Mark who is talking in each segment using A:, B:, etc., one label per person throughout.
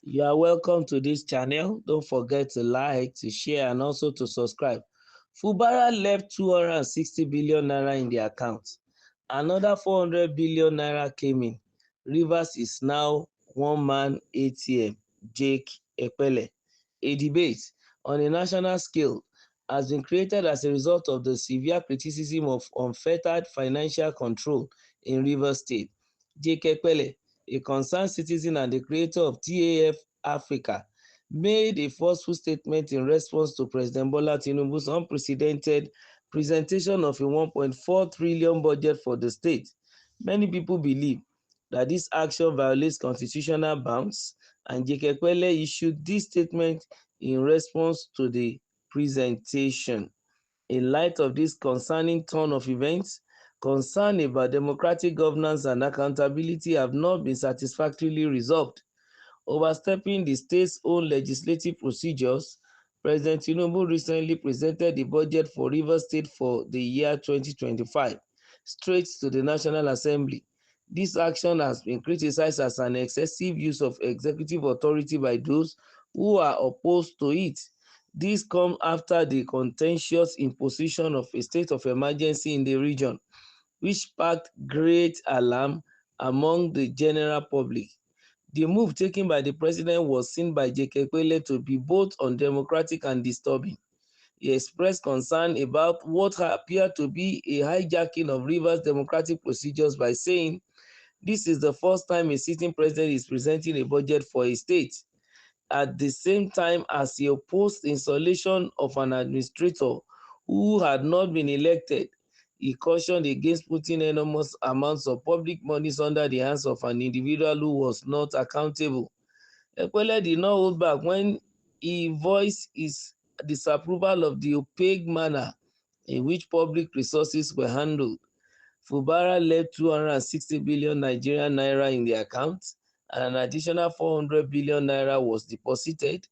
A: You are welcome to this channel. Don't forget to like, to share, and also to subscribe. FUBARA left 260 billion naira in the account. Another 400 billion naira came in. Rivers is now one-man ATM. Jake Ekpele. A debate on a national scale has been created as a result of the severe criticism of unfettered financial control in Rivers State. Jake Ekpele, a concerned citizen and the creator of TAF Africa, made a forceful statement in response to President Bola Tinubu's unprecedented presentation of a 1.4 trillion budget for the state. Many people believe that this action violates constitutional bounds, and Jekepele issued this statement in response to the presentation. In light of this concerning turn of events, concern about democratic governance and accountability have not been satisfactorily resolved. Overstepping the state's own legislative procedures, President Tinubu recently presented the budget for Rivers State for the year 2025 straight to the National Assembly. This action has been criticized as an excessive use of executive authority by those who are opposed to it. This comes after the contentious imposition of a state of emergency in the region, which sparked great alarm among the general public. The move taken by the president was seen by Jekepele to be both undemocratic and disturbing. He expressed concern about what appeared to be a hijacking of Rivers' democratic procedures by saying, "This is the first time a sitting president is presenting a budget for a state." At the same time as he opposed the installation of an administrator who had not been elected, he cautioned against putting enormous amounts of public monies under the hands of an individual who was not accountable. Ekpele did not hold back when he voiced his disapproval of the opaque manner in which public resources were handled. FUBARA left 260 billion Nigerian naira in the account, and an additional 400 billion naira was deposited.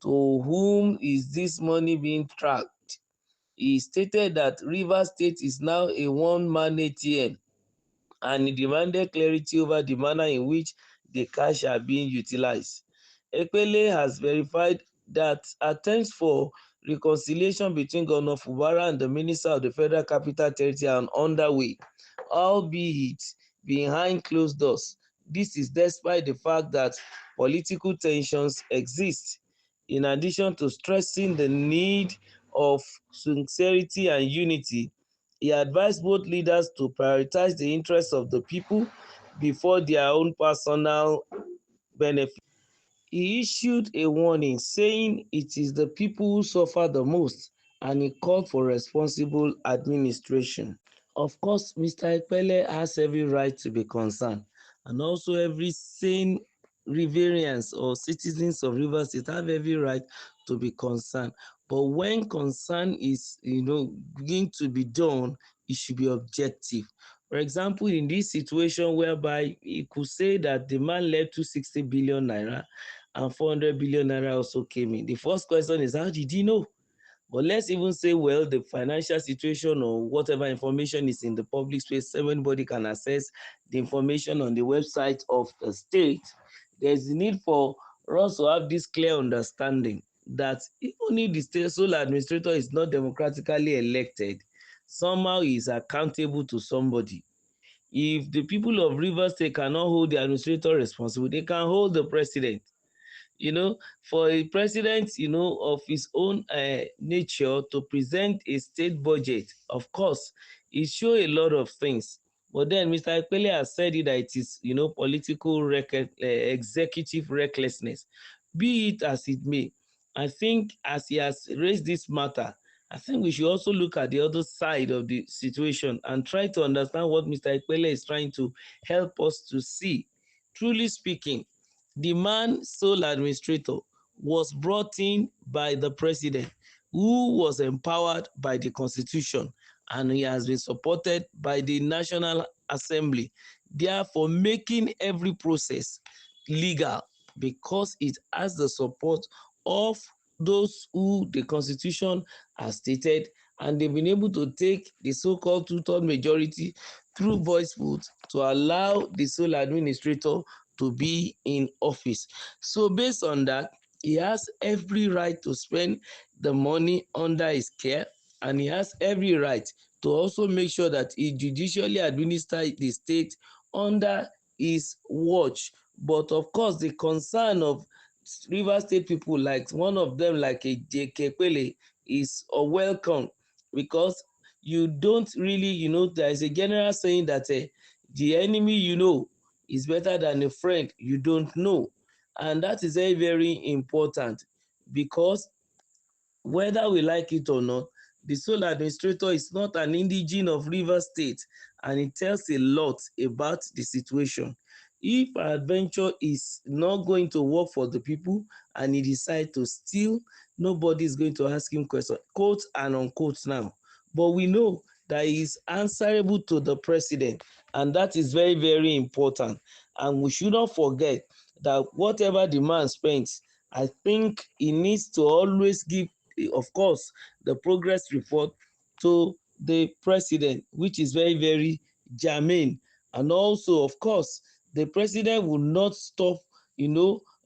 A: To whom is this money being tracked? He stated that Rivers State is now a one-man ATM, and he demanded clarity over the manner in which the cash are being utilized. Ekpele has verified that attempts for reconciliation between Governor FUBARA and the Minister of the Federal Capital Territory are underway, albeit behind closed doors. This is despite the fact that political tensions exist. In addition to stressing the need of sincerity and unity, he advised both leaders to prioritize the interests of the people before their own personal benefit. He issued a warning saying it is the people who suffer the most, and he called for responsible administration. Of course, Mr. Ekpele has every right to be concerned, and also every sane Riverians or citizens of Rivers State have every right to be concerned. But when concern is, going to be done, it should be objective. For example, in this situation whereby you could say that the man left 260 billion naira and 400 billion naira also came in. The first question is, how did he know? But let's even say, well, the financial situation or whatever information is in the public space, everybody can access the information on the website of the state. There's a need for us to have this clear understanding that only the state sole administrator is not democratically elected. Somehow he is accountable to somebody. If the people of Rivers State cannot hold the administrator responsible, they can hold the president. For a president, of his own nature to present a state budget, of course, it shows a lot of things. But then Mr. Ekpele has said it that it is, political executive recklessness. Be it as it may, I think as he has raised this matter, I think we should also look at the other side of the situation and try to understand what Mr. Ekpele is trying to help us to see. Truly speaking, the man sole administrator was brought in by the president, who was empowered by the constitution, and he has been supported by the National Assembly, therefore making every process legal because it has the support of those who the constitution has stated, and they've been able to take the so-called two-third majority through voice vote to allow the sole administrator to be in office. So based on that, he has every right to spend the money under his care, and he has every right to also make sure that he judicially administers the state under his watch. But of course, the concern of Rivers State people, like one of them, like a J.K. Pele, is welcome, because you don't really, there is a general saying that the enemy is better than a friend you don't know. And that is very, very important, because whether we like it or not, the sole administrator is not an indigene of Rivers State, and it tells a lot about the situation. If adventure is not going to work for the people and he decides to steal, nobody is going to ask him questions, quote and unquote now. But we know that he is answerable to the president, and that is very, very important. And we should not forget that whatever the man spends, I think he needs to always give, of course, the progress report to the president, which is very, very germane. And also, of course, the president will not stop,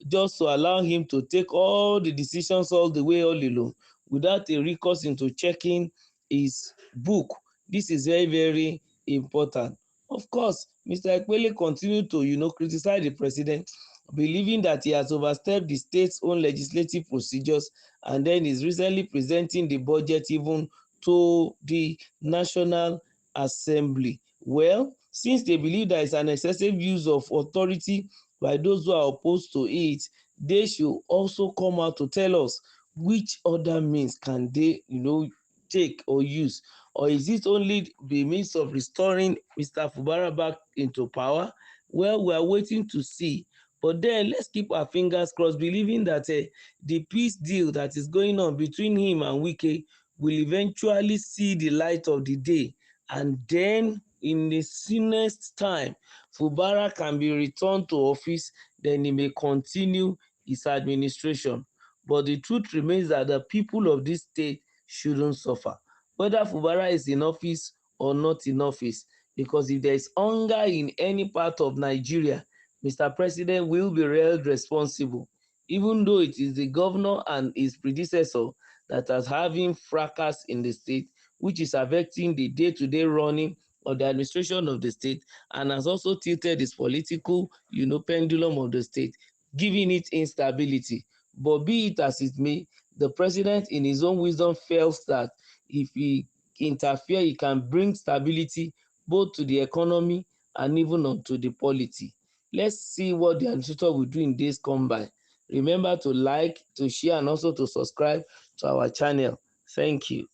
A: just to allow him to take all the decisions all the way all alone without a recourse into checking his book. This is very, very important. Of course, Mr. Ekpele continued to, criticize the president, believing that he has overstepped the state's own legislative procedures, and then is recently presenting the budget even to the National Assembly. Well, since they believe there is an excessive use of authority by those who are opposed to it, they should also come out to tell us which other means can they, take or use. Or is it only the means of restoring Mr. FUBARA back into power? Well, we are waiting to see. But then let's keep our fingers crossed, believing that the peace deal that is going on between him and Wike will eventually see the light of the day. And then in the soonest time, FUBARA can be returned to office, then he may continue his administration. But the truth remains that the people of this state shouldn't suffer, whether FUBARA is in office or not in office. Because if there is hunger in any part of Nigeria, Mr. President will be held responsible, even though it is the governor and his predecessor that are having fracas in the state, which is affecting the day-to-day running of the administration of the state, and has also tilted its political, pendulum of the state, giving it instability. But be it as it may, the president in his own wisdom felt that if he interfere, he can bring stability both to the economy and even onto the polity. Let's see what the administrator will do in days come by. Remember to like, to share, and also to subscribe to our channel. Thank you.